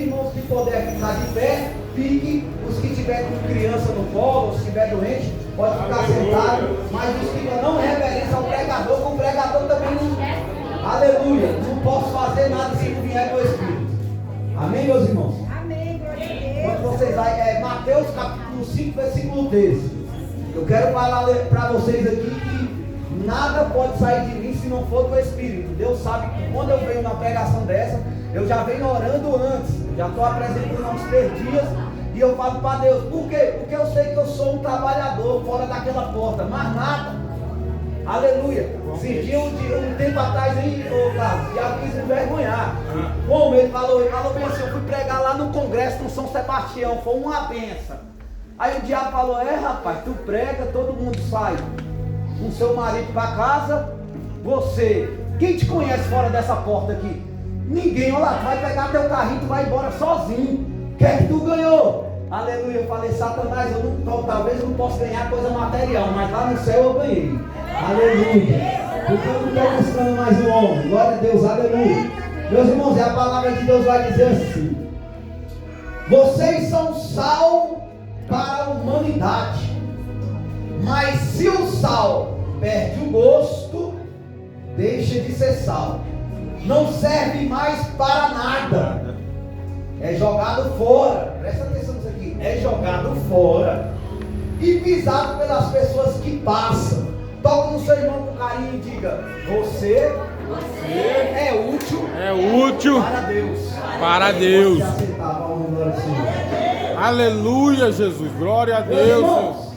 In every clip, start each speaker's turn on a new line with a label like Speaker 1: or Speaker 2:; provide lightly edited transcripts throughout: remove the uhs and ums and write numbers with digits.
Speaker 1: irmãos que puder ficar de pé, fique. Os que tiver com criança no colo, os que estiver doente, pode ficar sentado. Mas os que não reverência ao pregador, com o pregador também não. Aleluia. Não posso fazer nada se não vier do Espírito. Amém, meus irmãos?
Speaker 2: Amém, glória a Deus.
Speaker 1: Quando vocês vai, Mateus capítulo 5, versículo 13. Eu quero falar para vocês aqui que nada pode sair de mim se não for do Espírito. Deus sabe que quando eu venho na pregação dessa, eu já venho orando antes. Já estou apresentando uns 3 dias. E eu falo para Deus, por quê? Porque eu sei que eu sou um trabalhador fora daquela porta, mas nada. Aleluia. Esses dias, um tempo atrás aí, Carlos, já quis me envergonhar. Como ele falou bem assim, eu fui pregar lá no congresso no São Sebastião, foi uma benção. Aí o diabo falou, rapaz, tu prega, todo mundo sai com seu marido para casa, você, quem te conhece fora dessa porta aqui? Ninguém, olha lá, tu vai pegar teu carrinho, tu vai embora sozinho. O que é que tu ganhou? Aleluia, eu falei, Satanás, talvez eu não possa ganhar coisa material, mas lá no céu eu ganhei. Aleluia. Porque eu não estou buscando mais um homem. Glória a Deus, aleluia. Meus irmãos, a palavra de Deus vai dizer assim: vocês são sal para a humanidade. Mas se o sal perde o gosto, deixa de ser sal. Não serve mais para nada. É jogado fora. Presta atenção nisso aqui. É jogado fora e pisado pelas pessoas que passam. Toque no seu irmão com carinho e diga: Você é útil para Deus.
Speaker 3: Para Deus.
Speaker 1: Você aceitar, vamos embora assim.
Speaker 3: Aleluia, Jesus. Glória a Deus.
Speaker 1: Irmãos,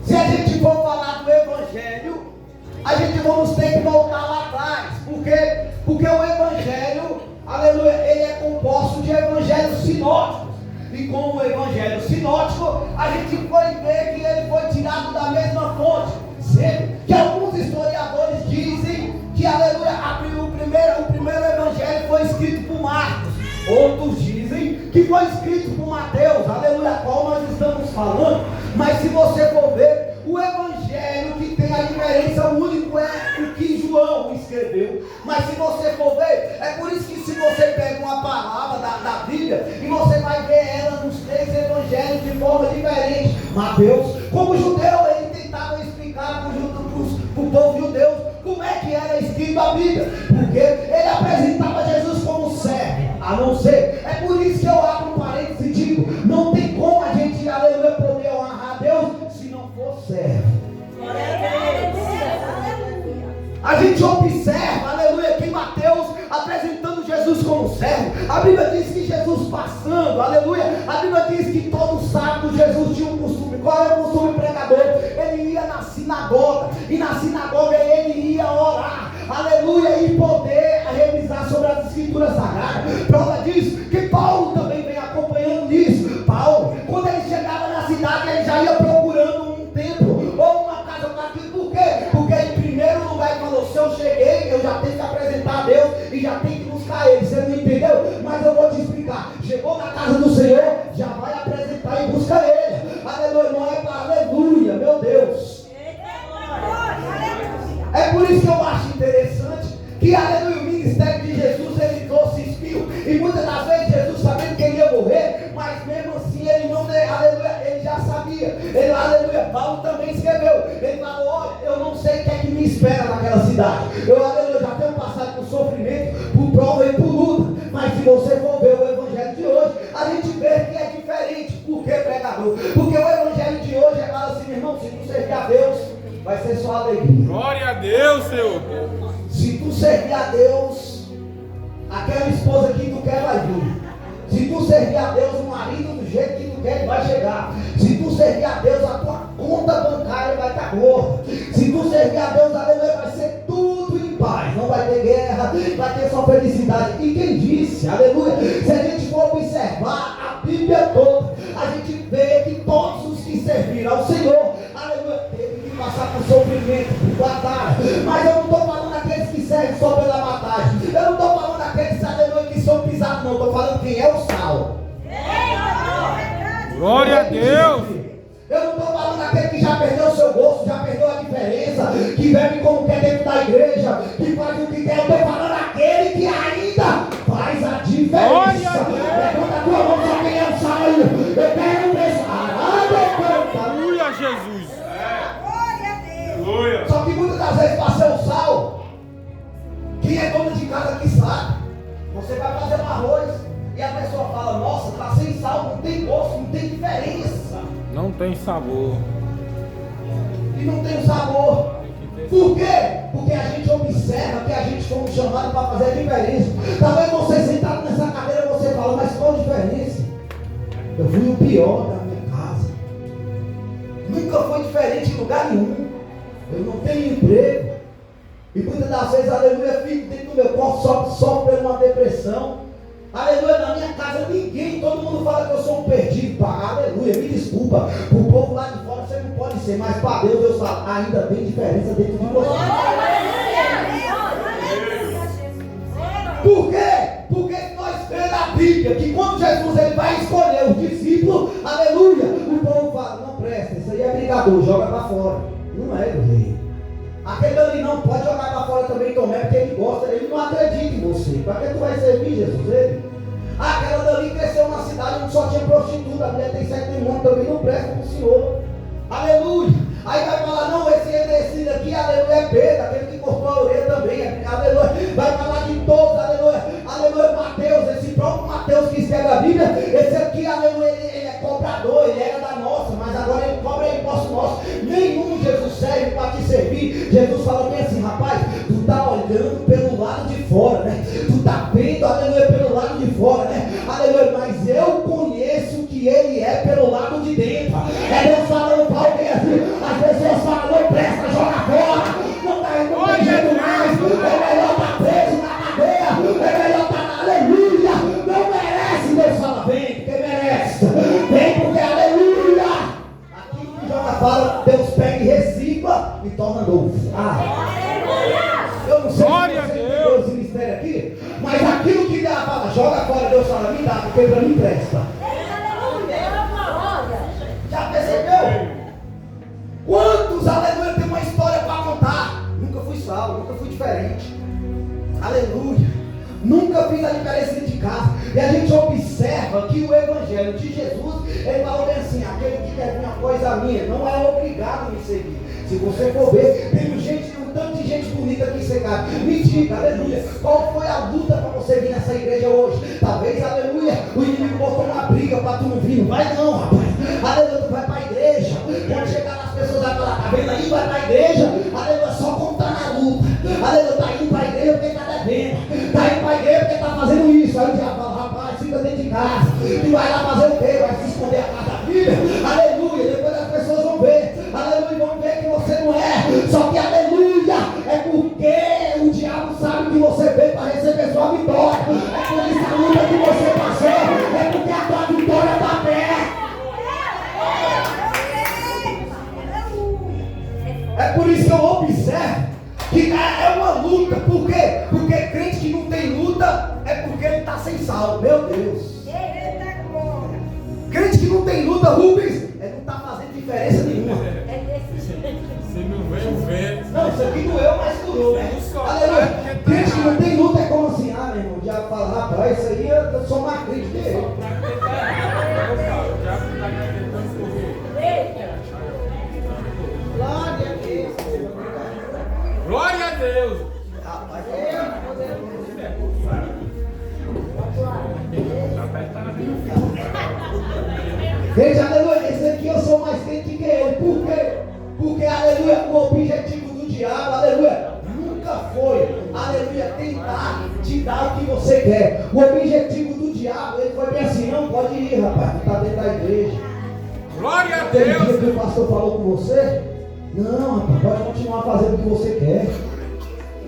Speaker 1: se a gente for falar do Evangelho, a gente vamos ter que voltar lá atrás. Por quê? Porque o Evangelho, aleluia, ele é composto de evangelhos sinóticos. E com o evangelho sinótico, a gente foi ver que ele foi tirado da mesma fonte. Sendo que alguns historiadores dizem que, aleluia, o primeiro evangelho foi escrito por Marcos. Outros dizem que foi escrito por Mateus, aleluia, qual nós estamos falando. Mas se você for ver, o evangelho que tem a diferença única é o que João escreveu. Mas se você for ver, é por isso que se você pega uma palavra da Bíblia e você vai ver ela nos 3 evangelhos de forma diferente. Mateus, como judeu, ele tentava explicar para o povo judeu como é que era escrito a Bíblia, porque ele apresentava Jesus como servo, a não ser. É por isso que eu abro um parênteses e digo: não tem como a gente, aleluia, poder honrar a Deus se não for servo. A gente observa, aleluia, que Mateus apresentando Jesus como servo. A Bíblia diz que Jesus passando, aleluia, a Bíblia diz que todo sábado Jesus tinha um costume. Qual é o costume pregador? Ele ia na sinagoga, e na sinagoga ele ia orar, aleluia, e poder revisar sobre as escrituras sagradas. Prova disso que Paulo também vem acompanhando isso. Paulo, quando ele chegava na cidade, ele já ia procurando um templo ou uma casa para aquilo. Por quê? Porque em primeiro lugar ele falou: se eu cheguei, eu já tenho que apresentar a Deus e já tenho que buscar Ele. Você não entendeu? Mas eu vou te explicar. Chegou na casa do Senhor, já vai apresentar e buscar Ele. Aleluia, não é para aleluia, meu Deus. É por isso que eu acho interessante que, aleluia, o ministério de Jesus, ele trouxe espinho. E muitas das vezes Jesus sabendo que ele ia morrer, mas mesmo assim ele não, aleluia, ele já sabia. Ele, aleluia, Paulo também escreveu. Ele falou: olha, eu não sei o que é que me espera naquela cidade. Eu, aleluia, já tenho passado por sofrimento, por prova e por luta. Mas se você for ver o evangelho de hoje, a gente vê que é diferente. Por que, pregador? Porque o evangelho de hoje é claro assim, irmão, se tu servir a Deus, vai ser só alegria.
Speaker 3: Glória a Deus, Senhor.
Speaker 1: Se tu servir a Deus, aquela esposa que tu quer vai vir. Se tu servir a Deus, o marido do jeito que tu quer, ele vai chegar. Se tu servir a Deus, a tua conta bancária vai estar gorda. Se tu servir a Deus, aleluia, vai ser tudo em paz. Não vai ter guerra, vai ter só felicidade. E quem disse, aleluia, se a gente for observar a Bíblia toda, a gente vê que todos os que serviram ao Senhor, aleluia, teve que passar por sofrimento, por batalha. Mas eu não estou falando daqueles que servem só pela batalha. Eu não estou falando daqueles, aleluia, que são pisados, não. Estou falando quem é o sal.
Speaker 3: Glória a Deus.
Speaker 1: Eu não estou falando daquele que já perdeu o seu gosto, já perdeu a diferença, que bebe como quer dentro da igreja, que faz o que quer. Eu estou falando daquele que ainda faz a diferença. arroz. E a pessoa fala, nossa, tá sem sal, não tem gosto, não tem diferença.
Speaker 3: Não tem sabor.
Speaker 1: E não tem sabor. Por quê? Porque a gente observa que a gente foi chamado para fazer a diferença. Talvez você sentado nessa cadeira, você fala, mas qual a diferença? Eu fui o pior da minha casa. Nunca foi diferente em lugar nenhum. Eu não tenho emprego. E muitas das vezes, aleluia, fico dentro do meu corpo, sofre por uma depressão. Aleluia, na minha casa ninguém, todo mundo fala que eu sou um perdido. Aleluia, me desculpa. O povo lá de fora você não pode ser, mas para Deus, Deus fala, ainda tem diferença dentro de você. Por quê? Porque nós vemos na Bíblia que quando Jesus ele vai escolher os discípulos, aleluia, o povo fala, não presta, isso aí é brigador, joga para fora. Não é do rei. Aquele ali não pode jogar para fora também, Tomé, porque ele gosta, ele não acredita em você. Para que tu vai servir, Jesus? Ele? Aquela dali cresceu numa cidade onde só tinha prostituta, a mulher tem 7 demônios, também não presta para o Senhor. Aleluia. Aí vai falar, não, esse daqui, aleluia, é Pedro, aquele que cortou a orelha também, aleluia. Vai falar de todos, aleluia, aleluia, Mateus, esse próprio Mateus que escreve a Bíblia, esse aqui, aleluia, ele é cobrador, ele era da nossa, mas agora ele cobra imposto nosso. Nenhum Jesus serve para te servir. Jesus fala bem assim, rapaz, tu está olhando pelo lado de fora, né? Tu está vendo, aleluia, pelo lado de fora, né? Aleluia, mas eu conheço que ele é pelo lado de dentro. É Deus falando para alguém assim, as pessoas falam, não presta, joga fora, não tem jeito mais, é melhor estar preso na cadeia, é melhor estar na aleluia, não merece. Deus fala, vem, porque merece, vem porque aleluia. Aquilo que joga fora, Deus pega e recicla e torna novo. Eu não sei
Speaker 3: Glória
Speaker 1: se você
Speaker 3: a
Speaker 1: entendeu esse mistério aqui, mas aquilo que Deus fala, joga fora, Deus fala, me dá, porque para mim presta. Já percebeu? Quantos, aleluia, tem uma história para contar? Nunca fui salvo, nunca fui diferente. Aleluia. Nunca fiz a diferença dentro de casa. E a gente observa que o Evangelho de Jesus, ele falou bem assim, aquele que quer vir após a minha, não é obrigado a me seguir. Se você for ver, tem um tanto de gente bonita aqui secada. Me diga, aleluia, qual foi a luta para você vir nessa igreja hoje? Talvez, aleluia, o inimigo botou uma briga para tu não vir. Não vai não, rapaz. Aleluia, tu vai para a igreja. Quando chegar nas pessoas, vai falar, tá vendo aí? Vai para a igreja. Aleluia, só contar na luta. Aleluia, tá indo para a igreja porque tá devendo. Tá indo para a igreja porque tá fazendo isso. Aí o diabo fala, rapaz, fica dentro de casa. Tu vai lá fazer o quê? Vai se esconder atrás da Bíblia. Aleluia, depois as pessoas vão ver. Aleluia, vão ver que você não é. Só que aleluia, é porque o diabo sabe que você veio para receber sua vitória. É por isso a luta que você passou. É porque a tua vitória está perto. É por isso que eu observo que é uma luta. Por quê? Porque crente que não tem luta é porque ele está sem sal. Meu Deus. Crente que não tem luta, Rubens, ele não está fazendo diferença nenhuma.
Speaker 3: Se não vem o vento.
Speaker 1: Não, isso aqui doeu, mas doeu, né? Aleluia. Crente que não tem luta é como assim, meu irmão, o diabo fala, rapaz, isso aí eu sou mais crente que eu. Glória a Deus.
Speaker 3: Glória a Deus.
Speaker 1: Rapaz, veja, aleluia, esse aqui eu sou mais crente que ele. Por quê? Porque, aleluia, o objetivo do diabo, aleluia, nunca foi, aleluia, tentar te dar o que você quer. O objetivo do diabo, ele foi bem assim, não pode ir, rapaz, tu está dentro da igreja.
Speaker 3: Glória a
Speaker 1: Aquele dia
Speaker 3: Deus.
Speaker 1: que o pastor falou com você, não, rapaz, pode continuar fazendo o que você quer.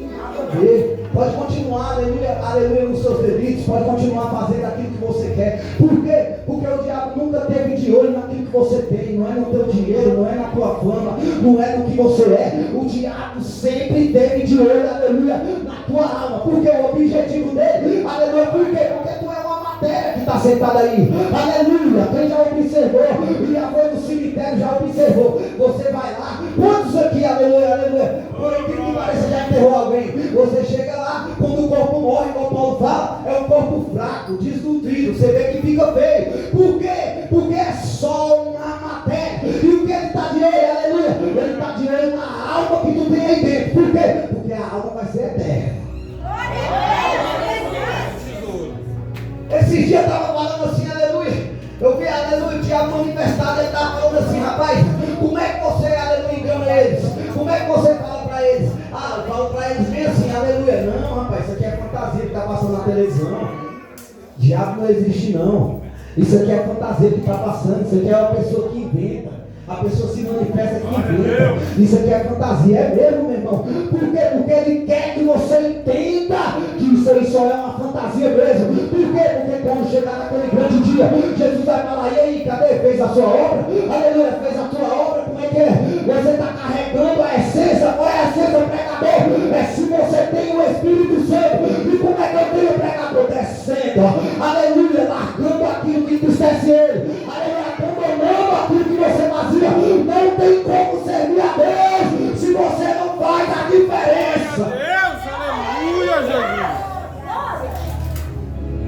Speaker 1: Nada a ver. Pode continuar, aleluia, aleluia, nos seus delitos. Pode continuar fazendo aquilo que você quer. Por quê? Porque o diabo nunca teve de olho naquilo que você tem. Não é no teu dinheiro, não é na tua fama, não é no que você é. O diabo sempre teve de olho, aleluia, na tua alma. Porque o objetivo dele, aleluia, por quê? Porque tu é uma matéria que está sentada aí. Aleluia, quem já observou, e já foi no cemitério, já observou. Você vai lá, quantos aqui, aleluia, aleluia, por incrível que pareça, já enterrou alguém. Você chega lá, quando o corpo morre, como Paulo fala, é um corpo fraco, desnutrido. Você vê que fica feio. Por quê? Porque é só uma matéria. E o que ele está de olho, aleluia? Ele está de olho na alma que tu tem aí dentro. Por quê? Porque a alma vai ser eterna. Esses dias eu estava falando assim, aleluia. Eu vi, aleluia, o diabo manifestado, ele estava falando assim, rapaz, como é que você, aleluia, engana eles? Como é que você fala para eles? Ah, eu falo para eles bem assim, aleluia. Não, rapaz, isso aqui é fantasia que está passando na televisão. Diabo não existe não. Isso aqui é fantasia que está passando. Isso aqui é uma pessoa que inventa. A pessoa se manifesta que inventa. Isso aqui é fantasia, é mesmo, meu irmão. Por quê? Porque ele quer que você entenda que isso aí só é uma fantasia mesmo. Por quê? Porque quando chegar naquele grande dia, Jesus vai falar, e aí, cadê? Fez a sua obra? Aleluia, fez a tua obra, como é que é? Você está carregando a essência, qual é a essência, pregador? É se você tem o Espírito Santo. E como é que eu tenho o pregador? Descendo, aleluia, largando aquilo que entristece ele. Aleluia, abandonando aquilo que você fazia. Não tem como servir a Deus se você não faz a diferença.
Speaker 3: Deus, aleluia, Jesus.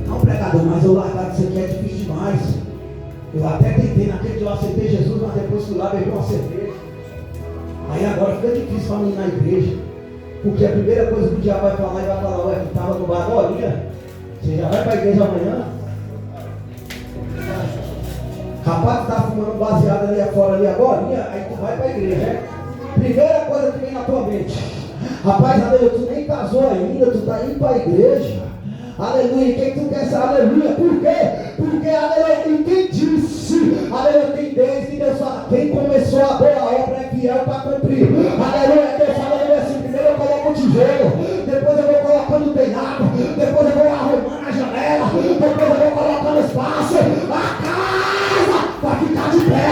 Speaker 1: Não, pregador, mas eu largar isso aqui é difícil demais. Eu até tentei naquele dia, eu aceitei Jesus, mas depois fui lá beber uma cerveja. Aí agora fica difícil para mim ir na igreja. Porque a primeira coisa que o diabo vai falar, ele vai falar, ué, tu estava no bar agora? Você já vai para a igreja amanhã? Rapaz, tu tá fumando baseado ali fora ali agora, aí tu vai para a igreja, né? Primeira coisa que vem na tua mente. Rapaz, aleluia, tu nem casou ainda, tu tá indo para a igreja. Aleluia, quem tu quer saber? Aleluia, por quê? Porque, aleluia, e quem disse? Aleluia, tem Deus que Deus fala, quem começou a boa obra é fiel para cumprir. Aleluia, Deus fala, aleluia, assim, primeiro eu coloco o tijolo, depois eu vou colocando o telhado, depois eu vou arrumando a janela, depois eu vou colocando espaço, a casa vai ficar de pé.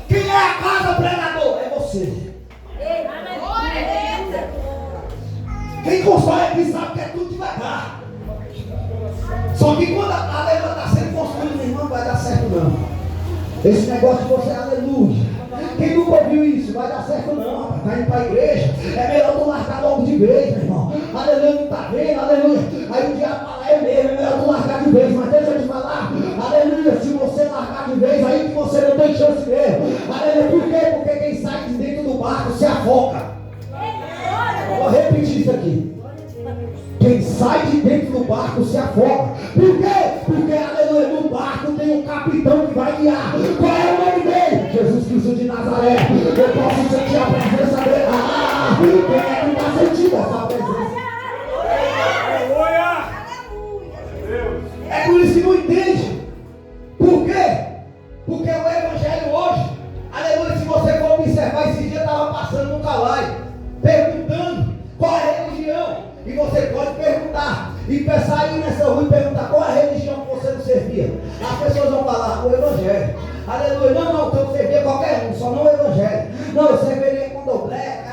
Speaker 1: Quem é a casa, pregador? É você. Quem constrói aqui sabe que é tudo devagar. Só que quando a leva está sendo construída, meu irmão, não vai dar certo não. Esse negócio de você, aleluia. Quem nunca ouviu isso? Vai dar certo não, rapaz. Vai indo para a igreja. É melhor tu largar logo de vez, meu irmão. Aleluia, não está vendo, aleluia. Aí o diabo fala, é mesmo, é melhor tu largar de vez. Mas deixa eu te falar, aleluia, se você largar de vez, aí que você não tem chance mesmo. Aleluia, por quê? Porque quem sai de dentro do barco se afoga. Vou repetir isso aqui. Quem sai de dentro do barco se afoga. Por quê? Porque, aleluia, no barco tem um capitão que vai guiar. Qual é o nome dele? Jesus Cristo de Nazaré. Eu posso sentir a presença dele. Ah, quem é que está sentindo essa presença? É por isso que não entende. Por quê? Porque o evangelho hoje, aleluia, se você for observar, esse dia estava passando no Calai, perguntando qual é a religião. E você pode perguntar, e sair nessa rua e perguntar qual é a religião que você não servia. As pessoas vão falar, o evangelho. Aleluia, não, então eu servia qualquer um, só não o evangelho. Não, eu serviria candomblé,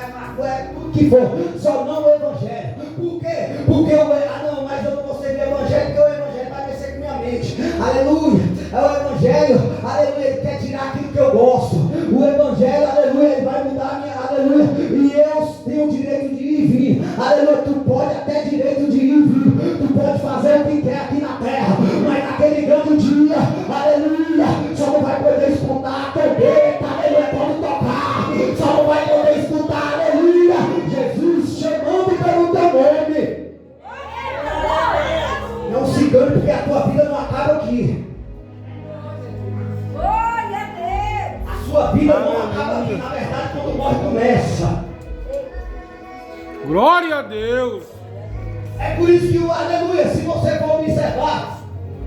Speaker 1: tudo que for, só não o evangelho. Por quê? Porque não, mas eu não vou servir o evangelho, porque o evangelho vai mexer com minha mente. Aleluia, é o evangelho, aleluia, ele quer tirar aquilo que eu gosto. O evangelho, aleluia, ele vai mudar a minha, aleluia, e eu tenho o direito de ir e vir. Aleluia, tu pode até direito de ir e vir, tu pode fazer o que quer aqui na terra, mas naquele grande dia, aleluia, só não vai poder escutar a trombeta, aleluia, pode tocar, só não vai poder escutar, aleluia, Jesus chamando pelo teu nome. Não se engane, porque a tua vida não acaba aqui. A sua vida não acaba aqui, na verdade, quando morre começa.
Speaker 3: Glória a Deus.
Speaker 1: É por isso que, aleluia, se você for observar,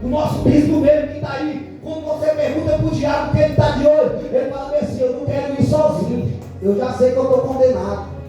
Speaker 1: o nosso bispo mesmo que está aí, quando você pergunta para o diabo que ele está de olho, ele fala assim, eu não quero ir sozinho, eu já sei que eu estou condenado.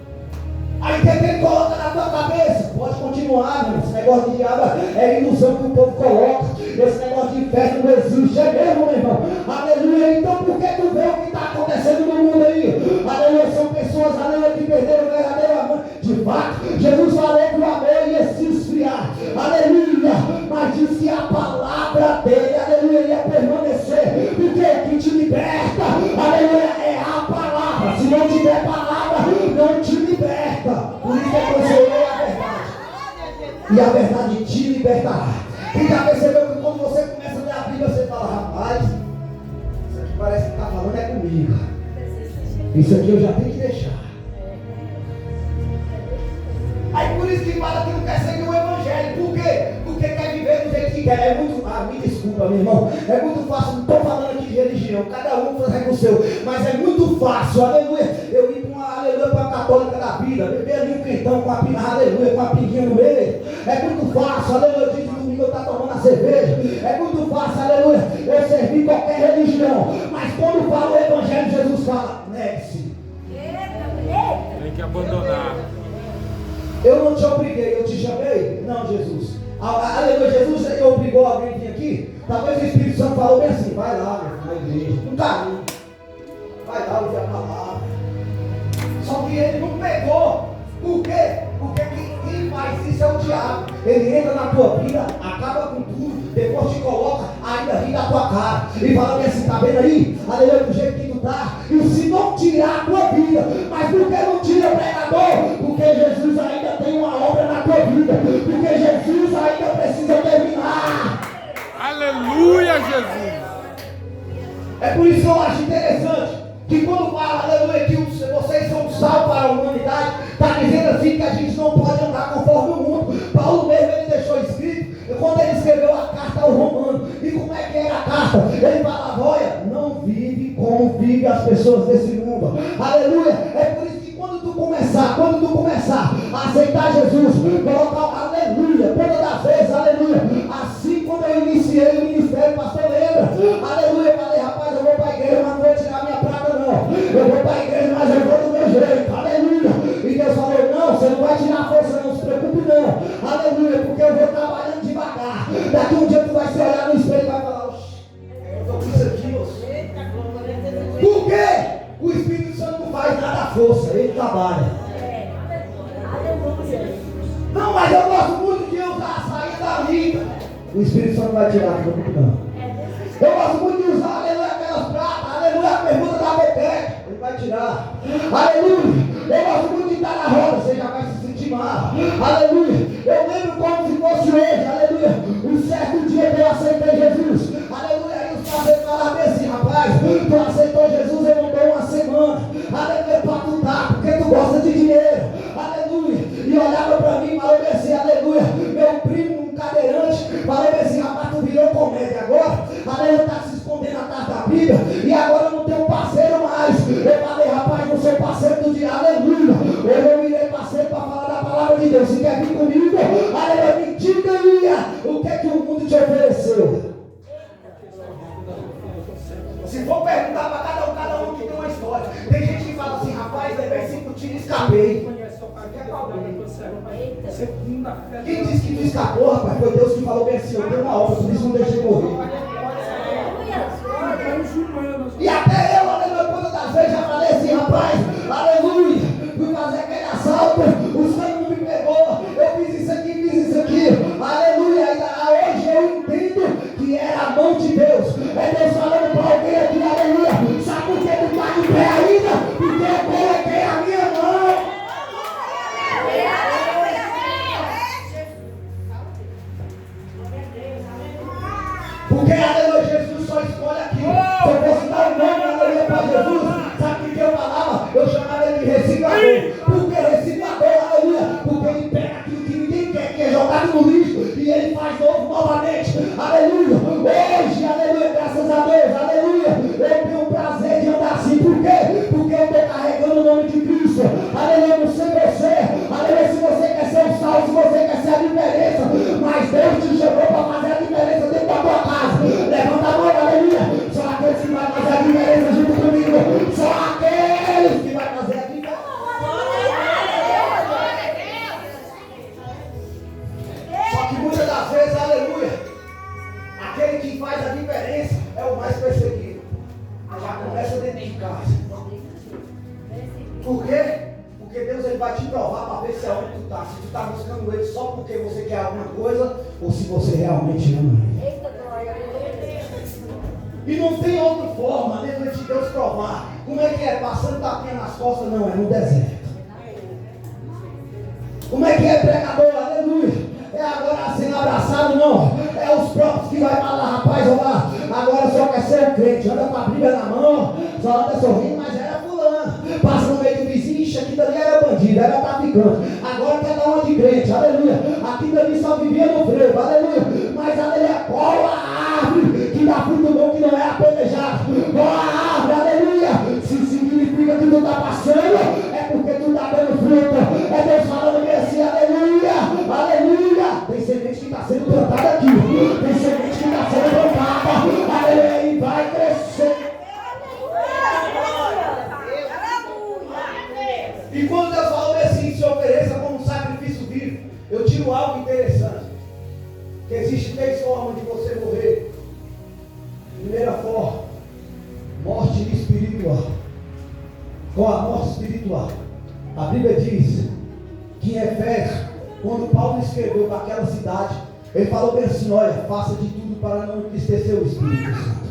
Speaker 1: Aí o que ele coloca na tua cabeça? Pode continuar, meu. Esse negócio de diabo é ilusão que o povo coloca. Esse negócio de festa não existe, é mesmo, meu irmão. Aleluia. Então por que tu vê o que está acontecendo no mundo aí? Aleluia. São pessoas, aleluia, que perderam o verdadeiro amor. De fato, Jesus falou que o amor ia se esfriar. Aleluia. Mas diz que a palavra dele, aleluia, ia permanecer. Porque que te liberta, aleluia, é a palavra. Se não tiver palavra, não te liberta. Por isso é que você é a verdade. E a verdade te libertará. E já percebeu que quando você começa a ler a Bíblia, você fala, rapaz, isso aqui parece que está falando é comigo. Isso aqui eu já tenho que deixar. Aí por isso que fala que não quer seguir o evangelho. quer, me desculpa, meu irmão, é muito fácil, não estou falando aqui de religião, cada um faz o seu, mas é muito fácil, aleluia, eu ir para uma católica da vida, beber ali um quentão com a pinga, aleluia, com a pinguinha no meio, é muito fácil, aleluia, de domingo eu estar tomando a cerveja, é muito fácil, aleluia, eu servir qualquer religião, mas quando fala o evangelho, Jesus fala, negue-se.
Speaker 3: Tem que abandonar.
Speaker 1: Eu não te obriguei, eu te chamei? Não, Jesus. Aleluia, Jesus obrigou alguém a vir aqui? Talvez o Espírito Santo falou bem assim, vai lá, meu filho, na igreja, não está indo. Vai lá ouvir a palavra. Só que ele não pegou. Por quê? Porque quem faz isso é o diabo. Ele entra na tua vida, acaba com tudo, depois te coloca, ainda ri da tua cara. E fala bem assim, tá vendo aí? Aleluia, do jeito que tu tá. E se não tirar a tua vida, mas por que não tira, pregador? Porque Jesus ainda tem uma obra na tua vida. Porque Jesus ainda precisa terminar.
Speaker 3: Aleluia, Jesus.
Speaker 1: É por isso que eu acho interessante que quando fala, aleluia, que vocês são um sal para a humanidade, está dizendo assim que a gente não pode andar conforme o mundo. Paulo mesmo, ele deixou escrito, quando ele escreveu a carta ao Romano, e como é que era a carta? Ele falava, olha, não vive como vivem as pessoas desse mundo. Aleluia, é por isso que quando tu começar a aceitar Jesus, colocar aleluia, todas as vezes, aleluia, assim quando eu iniciei o ministério, pastor, lembra? Aleluia, eu falei, rapaz, eu vou para a igreja, mas não vou tirar minha prata não. Eu vou para a igreja, mas eu vou do meu jeito, aleluia. E Deus falou, não, você não vai tirar a força, não se preocupe não, aleluia, porque eu vou trabalhando devagar. Daqui um dia tu vai se olhar no espelho e vai falar, oxi, eu fiz aqui, moço. Por quê? O Espírito Santo não faz nada à força, ele trabalha. Não, mas eu gosto muito de usar a saída da vida. O Espírito Santo vai tirar, não preocupe não. Eu gosto muito de usar, aleluia, aquelas pratas, aleluia, a pergunta da boquete. Ele vai tirar. Aleluia. Eu gosto muito de estar na roda, você já vai se sentir mal. Aleluia. Eu lembro como se fosse hoje, aleluia. Um certo dia que eu aceitei Jesus. Aleluia. Aí os parceiros falaram assim, rapaz, tu aceitou Jesus, eu não dou uma semana. Aleluia, para tu dar, porque tu gosta de dinheiro. Aleluia. E olhava para mim e falou assim, aleluia. Meu primo, um cadeirante, falou assim, rapaz, tu virou comédia agora. Aleluia, está se escondendo atrás da Bíblia. E agora eu não tenho parceiro mais. Eu falei, rapaz, não sou parceiro do diabo, aleluia. Hoje eu virei parceiro para falar da palavra de Deus. Se quer vir comigo, aleluia, me diga aí o que é que o mundo te ofereceu. Se for perguntar para cada um que tem uma história. Tem gente que fala assim, rapaz, levei 5 tiros e escapei. Quem disse que tu escapou, rapaz? Foi Deus que falou bem assim, eu tenho uma obra, por isso não deixei morrer. E até eu, aleluia, quando das vezes já falei assim, rapaz, aleluia, fui fazer aquele assalto, o Senhor não me pegou, eu fiz isso aqui, aleluia, hoje eu entendo que era a mão de Deus, é Deus falando para alguém aqui, aleluia, sabe por que tu está de pé ainda? Porque eu coloquei a minha mão. Porque, aleluia, Jesus só escolhe aquilo. Se eu fosse dar o nome, aleluia, para Jesus, sabe o que eu falava? Eu chamava ele de reciclador. Por que reciclador, aleluia? Porque ele pega aquilo que ninguém quer, que é jogado no lixo, e ele faz novo novamente. Aleluia. Hoje, aleluia, graças a Deus, aleluia, eu tenho o prazer de andar assim. Por quê? Porque eu estou carregando o nome de Cristo. Aleluia, não sei você. Aleluia, se você quer ser o sal, se você quer ser a diferença, mas Deus te chamou para fazer a diferença dentro da tua casa. Levanta a mão, aleluia. Só aqueles que vai fazer a diferença junto comigo. Só aqueles que vai fazer a diferença. Só que muitas das vezes, aleluia, aquele que faz a diferença é o mais perseguido. Já começa dentro de casa. Por quê? Porque Deus ele vai te provar para ver se é onde tu está. Se tu está buscando ele só porque você quer alguma coisa ou se você realmente ama ele. E não tem outra forma, né, de Deus provar. Como é que é? Passando tapinha nas costas? Não, é no deserto. Como é que é, pregador? Aleluia. É agora sendo abraçado? Não. É os próprios que vai falar, rapaz, olha lá, agora só quer ser um crente, anda com a Bíblia na mão, só anda sorrindo, mas era fulano. Passa no meio do vizinho, ixi, aqui dali era bandido, era traficante. Agora quer dar uma de crente, aleluia. Aqui dali só vivia no freio, aleluia. Mas aleluia, com a morte espiritual. A Bíblia diz que em Efésios, quando Paulo escreveu para aquela cidade, ele falou bem assim: olha, faça de tudo para não entristecer o Espírito Santo.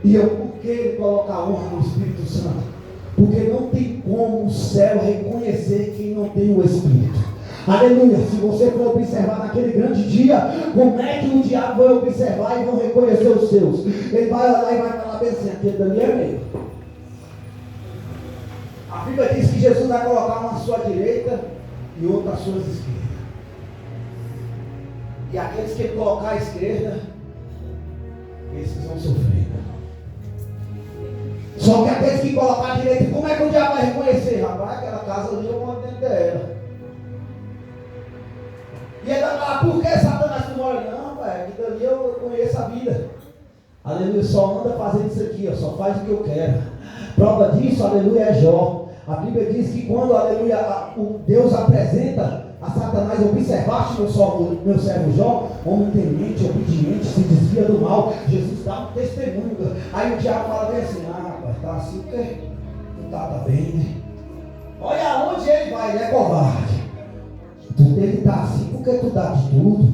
Speaker 1: E eu, por que ele coloca a honra no Espírito Santo? Porque não tem como o céu reconhecer quem não tem o Espírito. Aleluia. Se você for observar naquele grande dia, como é que o diabo vai observar e vão reconhecer os seus? Ele vai olhar e vai falar bem assim: aquele dali é meu. A Bíblia diz que Jesus vai colocar uma à sua direita e outra à sua esquerda. E aqueles que ele colocar à esquerda, esses vão sofrer. Só que aqueles que colocar à direita, como é que o diabo vai reconhecer? Rapaz, aquela casa ali eu moro dentro dela. E ele vai falar: por que Satanás tu mora? Não, pai, aqui dali eu conheço a vida. Aleluia, só anda fazendo isso aqui, ó, só faz o que eu quero. Prova disso, aleluia, é Jó. A Bíblia diz que quando, aleluia, o Deus apresenta a Satanás: observaste meu servo Jó, homem temente, obediente, se desvia do mal. Jesus dá um testemunho. Aí o diabo fala bem assim: ah, rapaz, tá assim porque não tá bem, né? Olha aonde ele vai, ele é covarde. Ele tá assim porque tu dá de tudo.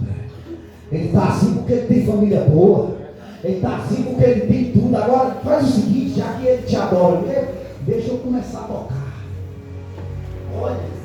Speaker 1: Ele tá assim porque ele tem família boa. Ele está assim porque ele tem tudo. Agora faz o seguinte: já que ele te adora mesmo, deixa eu começar a tocar. Olha.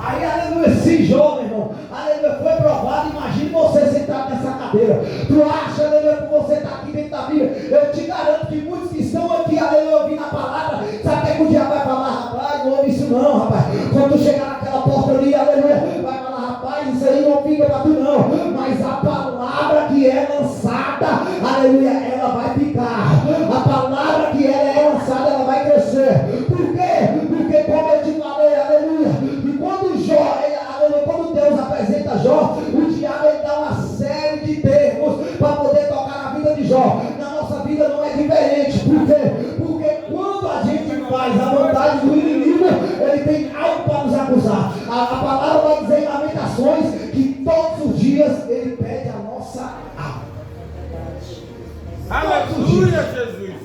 Speaker 1: Aí, aleluia, esse Jó, meu irmão, aleluia, foi provado. Imagine você sentado nessa cadeira. Tu acha, aleluia, que você está aqui dentro da Bíblia? Eu te garanto que muitos que estão aqui, aleluia, ouvindo a palavra, sabe o que é que o diabo vai falar? Rapaz, não ouve isso não, rapaz. Quando tu chegar naquela porta ali, aleluia, vai falar: rapaz, isso aí não fica para tu não. Mas a palavra que é lançada, aleluia, ela vai ficar. A palavra que ela é lançada, ela vai crescer. Por quê? Porque como eu te falei, aleluia, e quando Jó, aleluia, quando Deus apresenta Jó, o diabo ele dá uma série de termos para poder tocar na vida de Jó. Na nossa vida não é diferente. Por quê? Porque quando a gente faz a vontade do inimigo, ele tem algo para nos acusar. A palavra vai dizer em Lamentações que todos os dias ele pede a nossa alma.
Speaker 3: Aleluia, Jesus.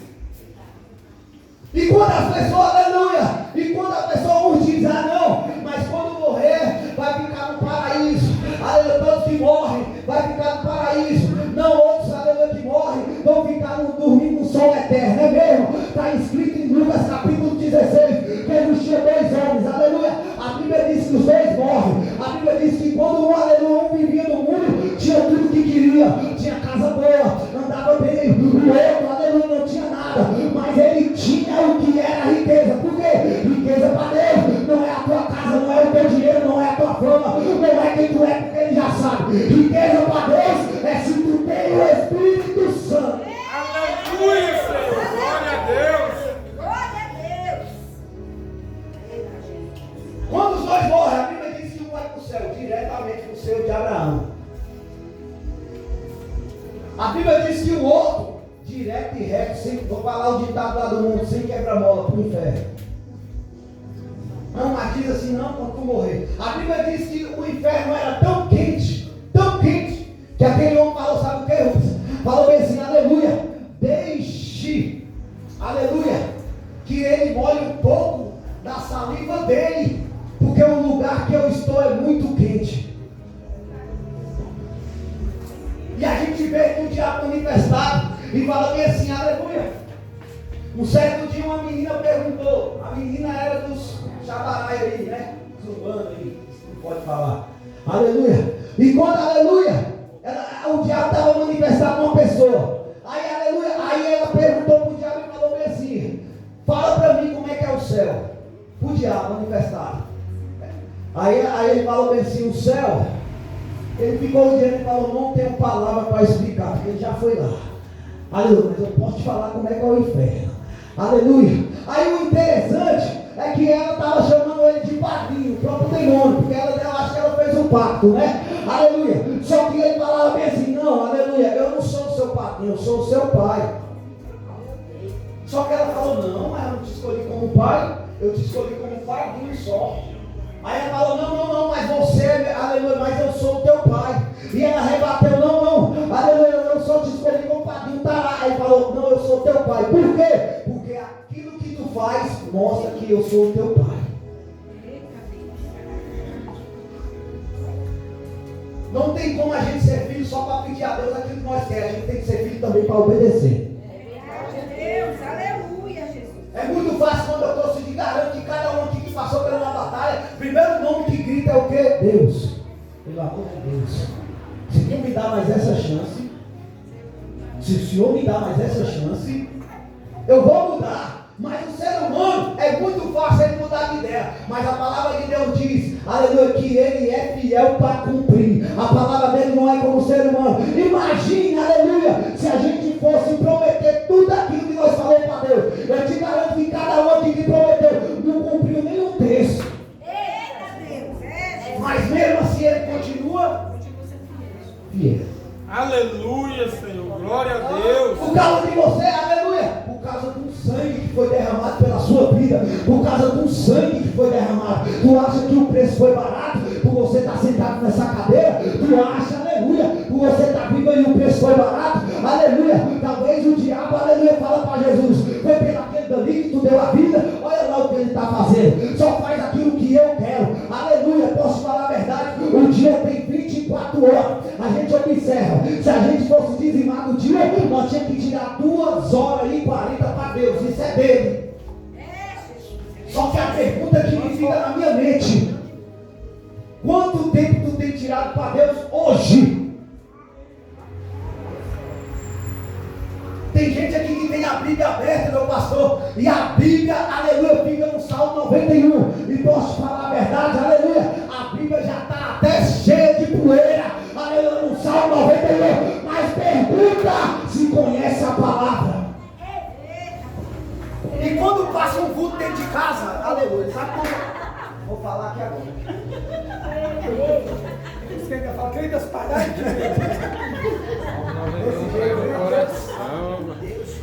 Speaker 1: E quando as pessoas, aleluia, e quando a pessoa diz: ah não, mas quando morrer vai ficar no paraíso. Aleluia, todos que morrem vai ficar no paraíso. Não, outros, aleluia, que morrem vão ficar dormindo no sol eterno, é mesmo? Está escrito em Lucas capítulo 16 que existia dois homens, aleluia. A Bíblia diz que os dois morrem. A Bíblia diz que quando um, aleluia, um vivia no mundo, tinha tudo que queria, tinha casa boa, andava bem. O outro, aleluia, não tinha nada, mas ele tinha o que era riqueza. Por quê? Riqueza para Deus não é a tua casa, não é o teu dinheiro, não é a tua fama, não é quem tu é, porque ele já sabe. Riqueza para Deus é se tu tem o Espírito Santo.
Speaker 3: Aleluia, Senhor. Glória a Deus.
Speaker 2: Glória a Deus.
Speaker 1: Quando os dois morrem, a Bíblia diz que um vai para o céu, diretamente para o céu de Abraão. A Bíblia diz que o outro, direto e reto, sem, vou falar o ditado lá do mundo, sem quebra-mola, para o inferno. Não, mas diz assim: não, quando tu morrer. A Bíblia diz que o inferno era tão quente, que aquele homem falou: sabe o que, Rubens? Falou bem assim: aleluia, deixe, aleluia, que ele molhe um pouco da saliva dele, porque o lugar que eu estou é muito quente. E a gente vê que o diabo manifestado e fala bem assim: aleluia. Um certo dia uma menina perguntou, a menina era dos chabarai aí, né? Dos urbanos aí, não pode falar. Aleluia. E quando, aleluia, o diabo estava manifestado numa pessoa. Aí, aleluia, aí ela perguntou para o diabo e falou bem assim: fala para mim como é que é o céu. O diabo manifestado. Aí ele falou bem assim: o céu. Ele ficou dizendo e falou: não tenho palavra para explicar, porque ele já foi lá. Aleluia, mas eu posso te falar como é que é o inferno. Aleluia. Aí o interessante é que ela estava chamando ele de padrinho, o próprio demônio, porque eu acho que ela fez um pacto, né? Aleluia. Só que ele falava bem assim: não, aleluia, eu não sou o seu padrinho, eu sou o seu pai. Só que ela falou: não, mas eu não te escolhi como pai, eu te escolhi como padrinho só. Aí ela falou: não, mas você, aleluia, mas eu sou o teu pai. E ela rebateu: não, aleluia, eu só te escolhi como padrinho, tá lá. Aí falou: não, eu sou teu pai. Por quê? Porque aquilo que tu faz que eu sou o teu pai. Não tem como a gente ser filho só para pedir a Deus aquilo que nós queremos. A gente tem que ser filho também para obedecer.
Speaker 2: Deus, aleluia, Jesus.
Speaker 1: É muito fácil quando eu trouxe de garanto que cada um aqui que passou por uma batalha, primeiro nome que grita é o quê? Deus. Pelo amor de Deus. Se o Senhor me dá mais essa chance, se o Senhor me dá mais essa chance, eu vou mudar. Mas o ser humano é muito fácil ele mudar de ideia. Mas a palavra de Deus diz, aleluia, que ele é fiel para cumprir. A palavra dele não é como o ser humano. Imagine, aleluia, se a gente fosse prometer tudo aquilo que nós falamos para Deus. Eu te garanto que cada um aqui que prometeu não cumpriu nenhum texto.
Speaker 2: Eita Deus,
Speaker 1: Mas mesmo assim ele continua fiel.
Speaker 3: Aleluia, Senhor. Glória a Deus.
Speaker 1: Por causa de você, aleluia. Por causa do sangue que foi derramado pela sua vida. Por causa do sangue que foi derramado. Tu acha que o preço foi barato? Por você estar sentado nessa cadeira? Tu acha, aleluia, por você estar vivo e o preço foi barato? Aleluia. Talvez o diabo, aleluia, fala para Jesus: foi pelo aquele dali que tu deu a vida. Olha lá o que ele está fazendo. Só faz aquilo que eu quero. Aleluia. Posso falar a verdade? O dia tem 24 horas. A gente observa. Se a gente fosse dizimar no dia, nós tínhamos que tirar 2 horas e 40 para Deus. Isso é dele. Só que a pergunta que me fica na minha mente: quanto tempo tu tem tirado para Deus hoje? Tem gente aqui que tem a Bíblia aberta, meu pastor, e a Bíblia, aleluia, fica no Salmo 91. E posso falar a verdade, aleluia, a Bíblia já está até cheia de poeira, aleluia, no Salmo 91. Mas pergunta se conhece a palavra. E quando passa um culto dentro de casa, aleluia, sabe como? Vou falar aqui agora. Você quer falar? Quem das paradas?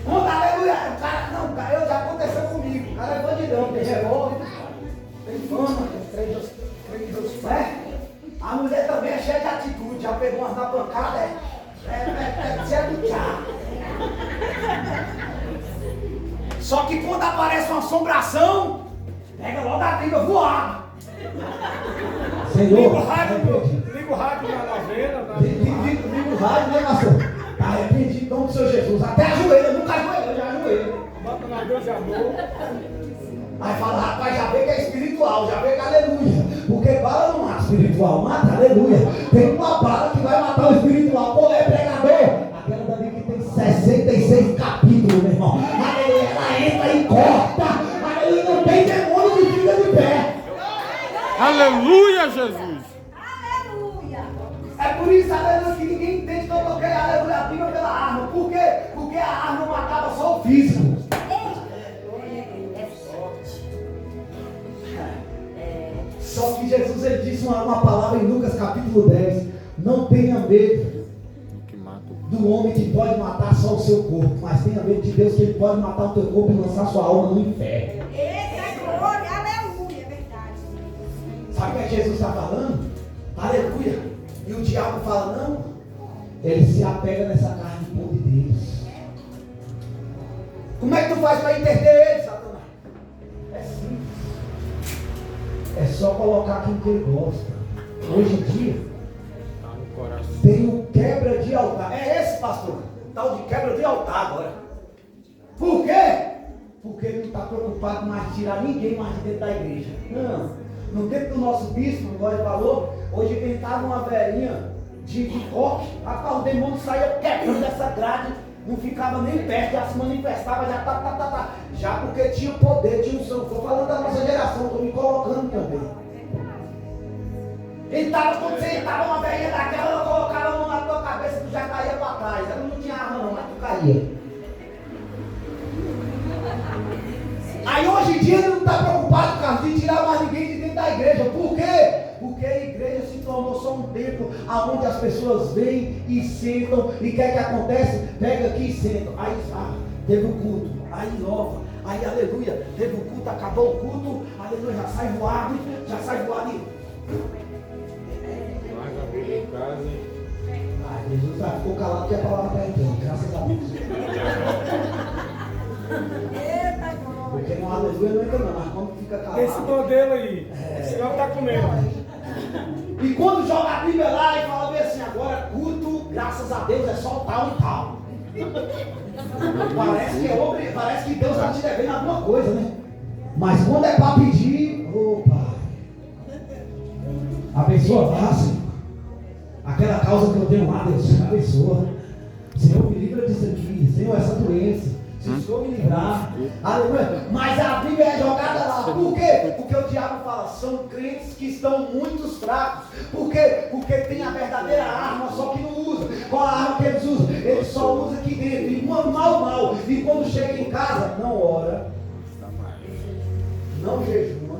Speaker 1: Quando, aleluia, o cara, não, cara, já aconteceu comigo. O cara é bandidão, tem revólver, tem fama, tem três, né? A mulher também é cheia de atitude, já pegou umas na bancada, é do diabo. Só que quando aparece uma assombração, pega logo a briga voada.
Speaker 3: Liga o rádio na novena.
Speaker 1: Liga o rádio, né, pastor? Está arrependido em nome do Senhor Jesus. Até ajoelha, nunca ajoelhou, já ajoelha.
Speaker 3: Bota na Deus de amor.
Speaker 1: Aí fala, rapaz, já vê que é espiritual, já vê que é aleluia. Porque bala não mata espiritual, mata aleluia. Tem uma bala que vai matar o espiritual. Qual é, pregador? Aquela dali que tem 66 capítulos, meu irmão. Aleluia, ela entra e corta. Aleluia, não tem demônio que fica de pé.
Speaker 3: Aleluia, Jesus.
Speaker 2: aleluia.
Speaker 1: É por isso, aleluia, que ninguém entende que eu toquei, aleluia, a Bíblia pela arma. Por quê? Porque a arma não matava só o físico. Só que Jesus, ele disse uma palavra em Lucas capítulo 10. Não tenha medo do homem que pode matar só o seu corpo, mas tenha medo de Deus, que ele pode matar o teu corpo e lançar sua alma no inferno.
Speaker 2: Eita glória, aleluia, é verdade.
Speaker 1: Sabe o que Jesus está falando? Aleluia. E o diabo fala, não. Ele se apega nessa carne podre deles. Como é que tu faz para entender ele, Satanás? É simples. É só colocar aquilo que ele gosta. Hoje em dia tem o quebra de altar. É esse, pastor, o tal de quebra de altar agora. Por quê? Porque ele não está preocupado mais de tirar ninguém mais de dentro da igreja. Não. No tempo do nosso bispo, igual ele falou, hoje entrava uma velhinha de coque, rapaz, o demônio saía quebrando essa grade, não ficava nem perto, já se manifestava, já tá. Já porque tinha poder, tinha unção. Estou falando da nossa geração, estou me colocando também. Quando você entrava uma velhinha daquela, ela colocava a mão na tua cabeça, tu já caía para trás. Ela não tinha arma não, mas tu caía. Aí hoje em dia ele não está preocupado, cara, de tirar mais ninguém de dentro da igreja. Por quê? Porque a igreja se tornou só um templo onde as pessoas vêm e sentam. E o que é que acontece? Pega aqui e senta. Aí teve o culto, aí louva, aí aleluia, teve o culto, acabou o culto, aleluia, já sai voado. Jesus já ficou calado que a palavra está entrando, graças a Deus. Porque não um aleluia não entra não, mas quando fica calado.
Speaker 3: Esse modelo aí. Senão tá comendo.
Speaker 1: E quando joga a Bíblia lá e fala bem assim, agora culto, graças a Deus, é só tal e tal. Parece que Deus está te devendo alguma coisa, né? Mas quando é para pedir, opa, abençoa lá, Senhor. Aquela causa que eu tenho lá, Deus, abençoa. Senhor, me livra disso aqui. Senhor, essa doença. Se o Senhor me livrar, aleluia. Mas a Bíblia é jogada lá. Por quê? Porque o diabo fala, são crentes que estão muito fracos. Por quê? Porque tem a verdadeira arma, só que não usa. Qual a arma que eles usam? Eles só usam aqui dentro. E mal. E quando chega em casa, não ora, não jejuma,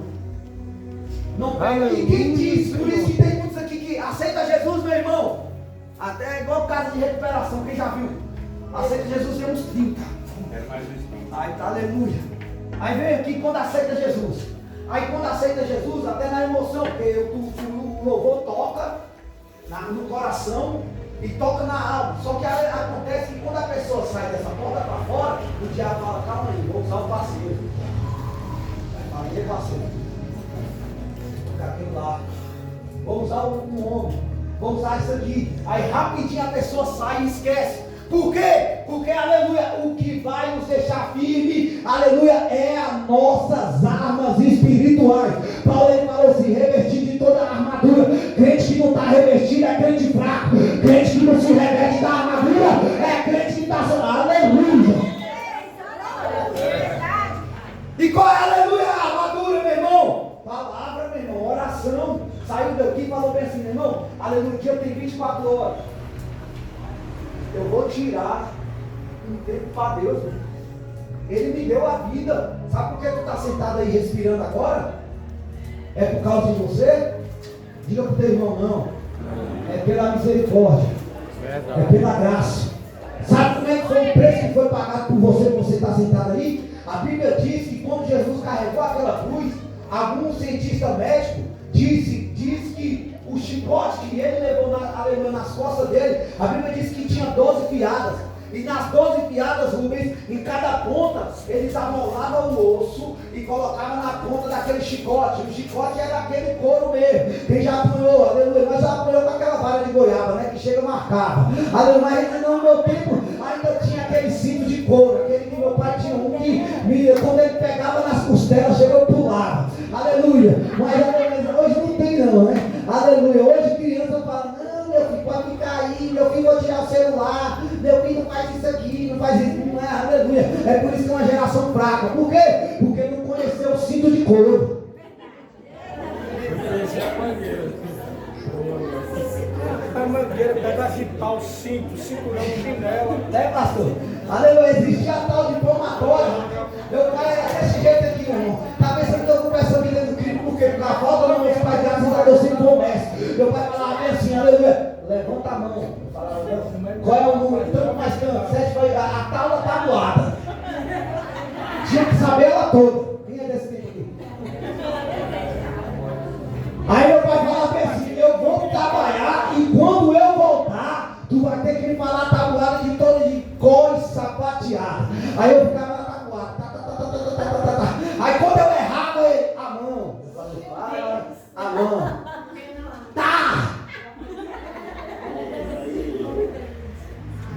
Speaker 1: não pega. E quem diz? Por isso que tem muitos aqui que aceita Jesus, meu irmão. Até é igual casa de recuperação, quem já viu? Aceita Jesus, tem uns 30. Aí tá, aleluia. Aí vem aqui quando aceita Jesus. Aí quando aceita Jesus, até na emoção, porque o louvor toca no coração e toca na alma. Só que acontece que quando a pessoa sai dessa porta para fora, o diabo fala, calma aí, vou usar o parceiro. Aí fala, e parceiro? Vou ficar aquilo lá. Vou usar um homem. Vou usar isso aqui. Aí rapidinho a pessoa sai e esquece. Por quê? Porque, aleluia, o que vai nos deixar firme, aleluia, é as nossas armas espirituais. Paulo ele falou assim, revestido de toda a armadura. Crente que não está revestido é crente fraco. Crente que não se reveste da armadura é crente que está só, aleluia. E qual é, aleluia, a armadura, meu irmão? Palavra, meu irmão, oração. Saiu daqui e falou bem assim, meu irmão, aleluia, o dia tem 24 horas. Eu vou tirar um tempo para Deus, meu. Ele me deu a vida. Sabe por que tu está sentado aí respirando agora? É por causa de você? Diga para o teu irmão, não. É pela misericórdia. É pela graça. Sabe como é que foi o preço que foi pagado por você está sentado aí? A Bíblia diz que quando Jesus carregou aquela cruz, algum cientista médico diz que o chicote que ele levou nas costas dele, a Bíblia diz que tinha 12 piadas. E nas 12 piadas, Rubens, em cada ponta, eles amolavam o osso e colocavam na ponta daquele chicote. O chicote era aquele couro mesmo. Quem já apanhou, aleluia, mas já apanhou com aquela vara de goiaba, né? Que chega marcava. Aleluia, mas no meu tempo ainda tinha aquele cinto de couro, aquele que meu pai tinha um que quando ele pegava nas costelas, chegou e pulava. Aleluia. Mas hoje não tem não, né? Aleluia. Hoje criança fala, não, meu filho, pode ficar aí, meu filho, vou tirar o celular, meu filho não faz isso aqui, não faz isso, não é, aleluia. É por isso que é uma geração fraca. Por quê? Porque não conheceu o cinto de couro.
Speaker 3: A mangueira, pedaço de pau, cinto, segurando o chinelo.
Speaker 1: Né, pastor? Aleluia, existia a tal de palmatória. Meu pai era desse jeito aqui, meu irmão. Tá pensando que eu começo a vida do crime, porque na falta não, meu pai, graças a Deus, sempre comércio. Meu pai falava bem assim, aleluia, levanta a mão. Eu falava, qual é o número? Tanto mais tanto, 7 foi a tal da tabuada. Tinha que saber ela toda. Quem é desse tempo aqui? Aí meu pai falava bem assim, eu vou trabalhar e quando eu voltar, tu vai ter que me falar a tabuada de toda de cor e sapateada. Aí eu ficava na tabuada, Aí quando eu errava, ele, a mão. Eu falei, a mão. Tá!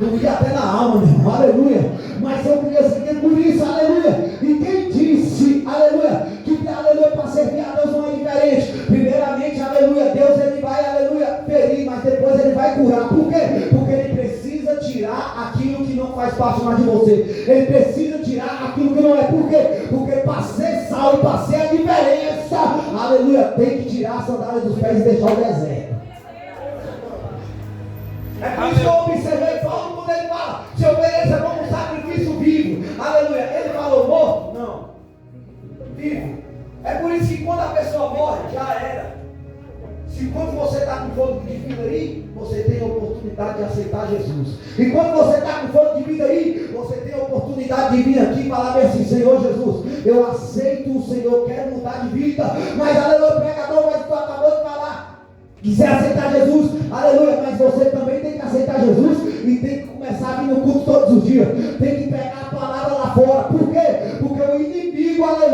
Speaker 1: Doía até na alma, meu irmão, aleluia. Mas eu queria seguir por isso, aleluia. E quem disse, aleluia, que aleluia, para servir a Deus não é diferente. Primeiramente, aleluia, Deus ele vai, aleluia, ferir, mas depois ele vai curar. Por quê? Porque ele precisa tirar aquilo que não faz parte mais de você. Ele precisa tirar aquilo que não é. Por quê? Porque para ser sal e para ser a diferença, aleluia, tem que tirar a sandália dos pés e deixar o deserto. É por isso que eu observei Paulo quando ele fala, se ofereça como um sacrifício vivo. Aleluia. Ele falou morto? Não. Vivo. É por isso que quando a pessoa morre, já era. Se quando você está com fome de vida aí, você tem a oportunidade de aceitar Jesus. E quando você está com fome de vida aí, você tem a oportunidade de vir aqui e falar assim, Senhor Jesus, eu aceito o Senhor, quero mudar de vida. Mas aleluia, pregador, mas tu acabou de falar. Quiser aceitar Jesus, aleluia, mas você também tem que aceitar Jesus e tem que começar a vir no culto todos os dias. Tem que pegar a palavra lá fora. Por quê? Porque o inimigo, aleluia,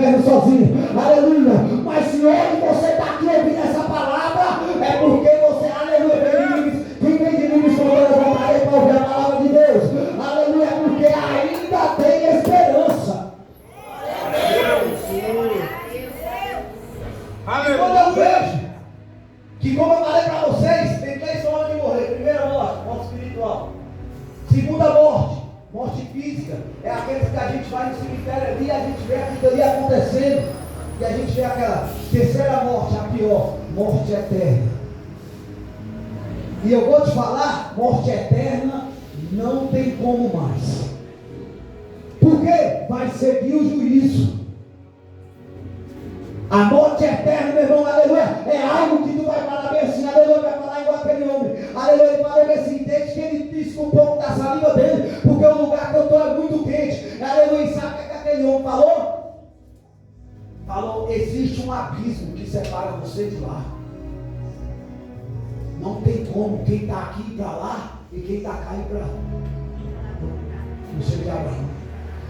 Speaker 1: inferno sozinho. Aleluia. Mas se hoje você está aqui ouvindo essa palavra, é porque você, aleluia, vem de Nínive. Quem vem de Nínive são todas as para ouvir a palavra de Deus. Aleluia, porque ainda tem esperança. E quando eu vejo que, como eu falei para vocês, tem 3 formas de morrer. Primeira morte, morte espiritual. Segunda morte, morte física. É aqueles que a gente vai no cemitério ali, a gente vê aquilo ali acontecendo. E a gente vê aquela terceira morte, a pior, morte eterna. E eu vou te falar, morte eterna não tem como mais. Porque vai seguir o juízo. A morte eterna, meu irmão, aleluia, é algo que tu vai falar bem assim, aleluia, vai falar igual aquele homem, aleluia, ele falou bem assim, desde que ele pisca um pouco da saliva dele, porque o lugar que eu estou é muito quente, aleluia, e sabe o que aquele homem falou? Falou, existe um abismo que separa você de lá. Não tem como quem está aqui para lá e quem está cá ir para lá. Você de Abraão.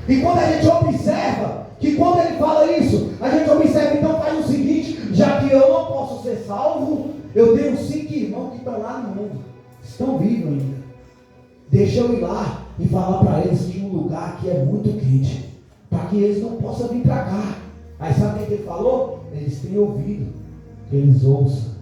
Speaker 1: E quando a gente observa que quando ele fala isso, a gente observa, então faz o seguinte, já que eu não posso ser salvo, eu tenho 5 irmãos que estão lá no mundo, estão vivos ainda. Deixa eu ir lá e falar para eles de um lugar que é muito quente, para que eles não possam vir para cá. Aí sabe o que ele falou? Eles têm ouvido, que eles ouçam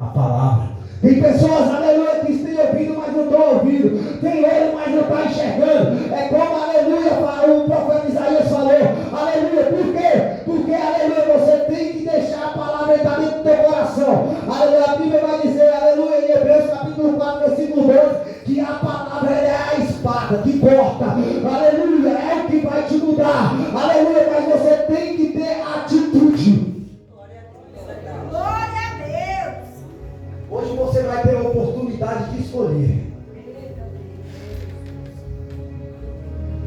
Speaker 1: a palavra. Tem pessoas, aleluia, que têm ouvido, mas não estão ouvindo. Tem olho, mas não está enxergando. É como, aleluia, o profeta Isaías falou. Aleluia, por quê? Porque, aleluia, você tem que deixar a palavra entrar dentro do teu coração. Aleluia, a Bíblia vai dizer, aleluia, em Hebreus capítulo 4, versículo 12, que a palavra é a espada que corta. Aleluia, é o que vai te mudar. Aleluia, mas você tem que ter atitude. Hoje você vai ter a oportunidade de escolher.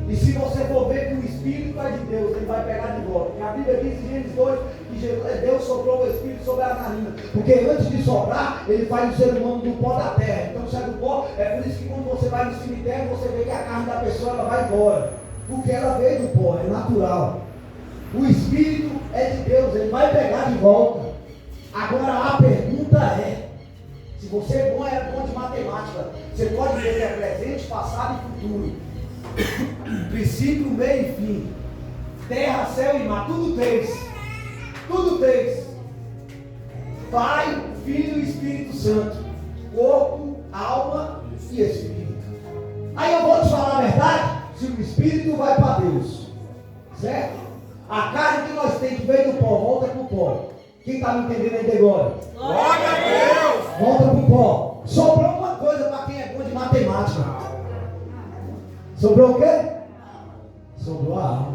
Speaker 1: E se você for ver que o Espírito é de Deus, ele vai pegar de volta. Porque a Bíblia diz em Gênesis 2 que Deus soprou o Espírito sobre a narina. Porque antes de soprar, ele faz o ser humano do pó da terra. Então, se é do pó, é por isso que quando você vai no cemitério, você vê que a carne da pessoa ela vai embora. Porque ela veio do pó, é natural. O Espírito é de Deus, ele vai pegar de volta. Agora a pergunta é, se você é bom de matemática, você pode ver que é presente, passado e futuro. Princípio, meio e fim. Terra, céu e mar, tudo três. Tudo três. Pai, Filho e Espírito Santo. Corpo, alma e Espírito. Aí eu vou te falar a verdade, se o Espírito vai para Deus, certo? A carne que nós temos que veio do pó, volta para o pó. Quem está me entendendo aí agora?
Speaker 3: Glória a Deus!
Speaker 1: Volta para o pó. Sobrou uma coisa para quem é bom de matemática. Sobrou o quê? Sobrou a alma.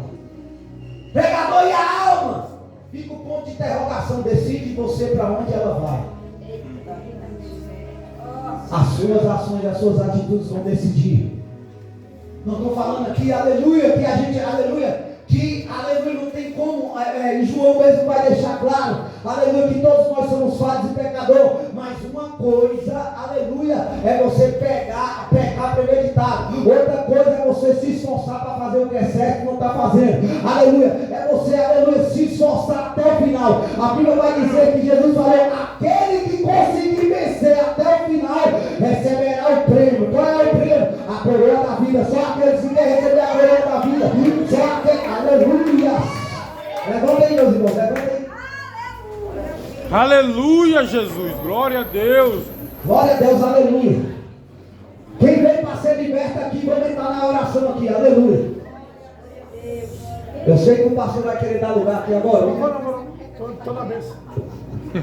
Speaker 1: Pregador, e a alma? Fica o ponto de interrogação. Decide você para onde ela vai. As suas ações, as suas atitudes vão decidir. Não estou falando aqui, aleluia, que a gente, aleluia, não tem como, João mesmo vai deixar claro, aleluia, que todos nós somos falhos e pecador, mas uma coisa, aleluia, é você pecar premeditado, outra coisa é você se esforçar para fazer o que é certo e não está fazendo, aleluia, é você, aleluia, se esforçar até o final. A Bíblia vai dizer que Jesus falou, aquele que conseguir vencer até o final, receberá o prêmio. Qual é o prêmio? A coroa da vida. Só aqueles que querem receber a coroa da vida, só aqueles, aleluia. Levanta aí, meus irmãos, levanta aí.
Speaker 3: Aleluia, Jesus, glória a Deus.
Speaker 1: Glória a Deus, aleluia. Quem veio para ser liberto aqui, vamos entrar na oração aqui, aleluia. Eu sei que o pastor vai querer dar lugar aqui agora.
Speaker 3: Estou na bênção.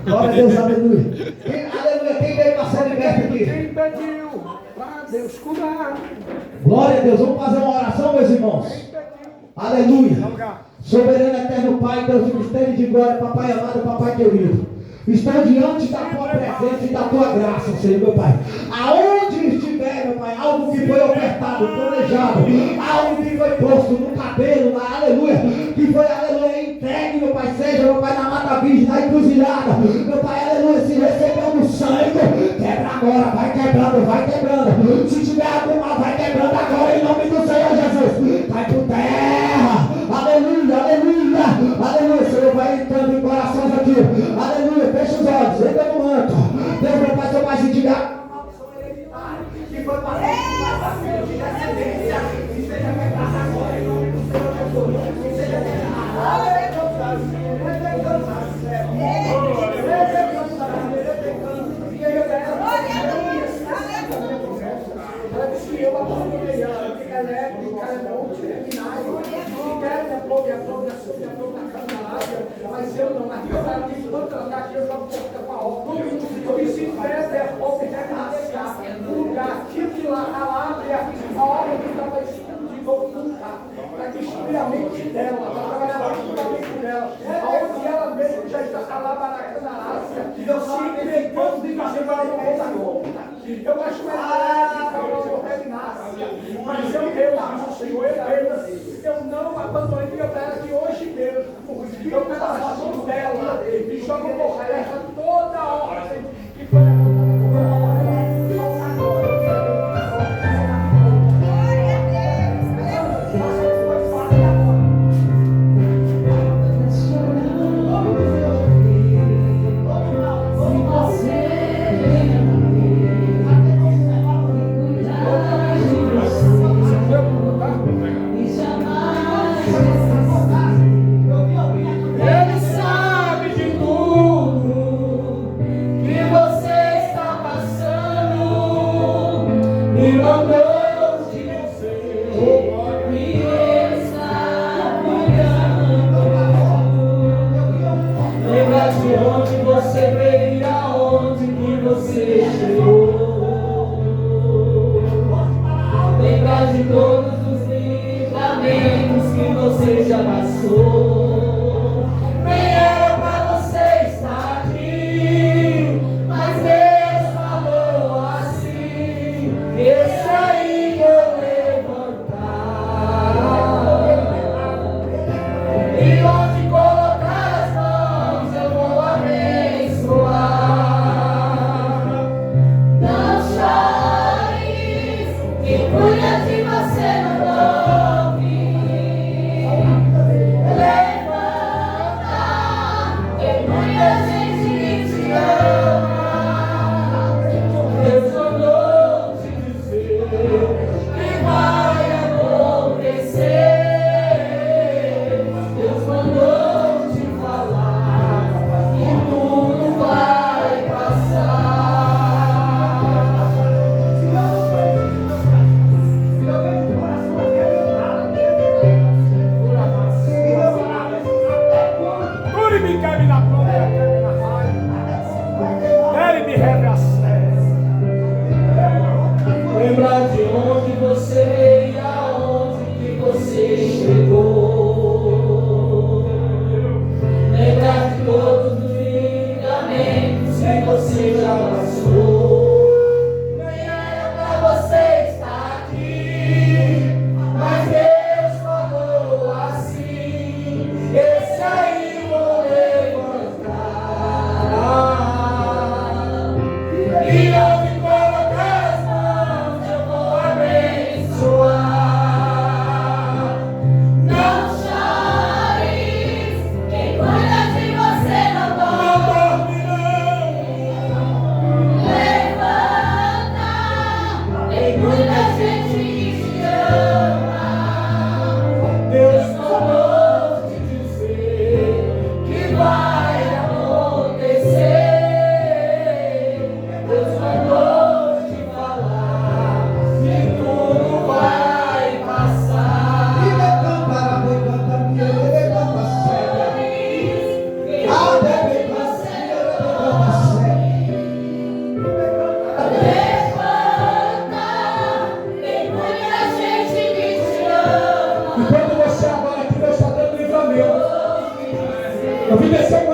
Speaker 1: Glória a Deus, aleluia. Aleluia, quem veio para ser liberto aqui?
Speaker 3: Quem pediu para Deus curar?
Speaker 1: Glória a Deus, vamos fazer uma oração, meus irmãos. Aleluia. Soberano eterno Pai, Deus de mistério de glória, Papai amado, Papai querido. Estou diante da tua presença e da tua graça, Senhor, meu Pai. Aonde estiver, meu Pai, algo que foi ofertado, planejado, algo que foi posto no cabelo, aleluia, que foi, aleluia, entregue, meu Pai, seja, meu Pai, na mata virgem, na encruzilhada, meu Pai, aleluia, se recebeu no sangue, quebra agora, vai quebrando, vai quebrando. Se tiver algum mal, vai quebrando agora, em nome do Senhor Jesus. Vai por terra, aleluia, aleluia, aleluia. entrando em corações aqui. Aleluia, fecha os olhos, entra no manto. Deus vai fazer uma gente de maldição hereditária. Que foi passado filho de descendência. Que seja quebrada agora em nome do Senhor Jesus. Que seja quebrada.
Speaker 3: Eu abandonei ela, que ela é monte, é binário, que quer me apropriar da área, mas eu não, aqui eu quero que enquanto ela está aqui, eu jogo com a obra, eu me sinto perto, é a obra, já que ela deixar, um lugar, aquilo que lá, ela abre, a obra que estava escondida, ou nunca, para que inspire a mente dela, para trabalhar a mente dela, aonde ela mesmo já está calabaraca na Ásia, eu sinto pegando de fazer para uma outra conta. Eu acho que mas eu diz o Senhor, eu não abandonei a terra de hoje mesmo. Eu pego as mãos dela e jogo por terra toda a ordem que foi
Speaker 1: Eu vim descer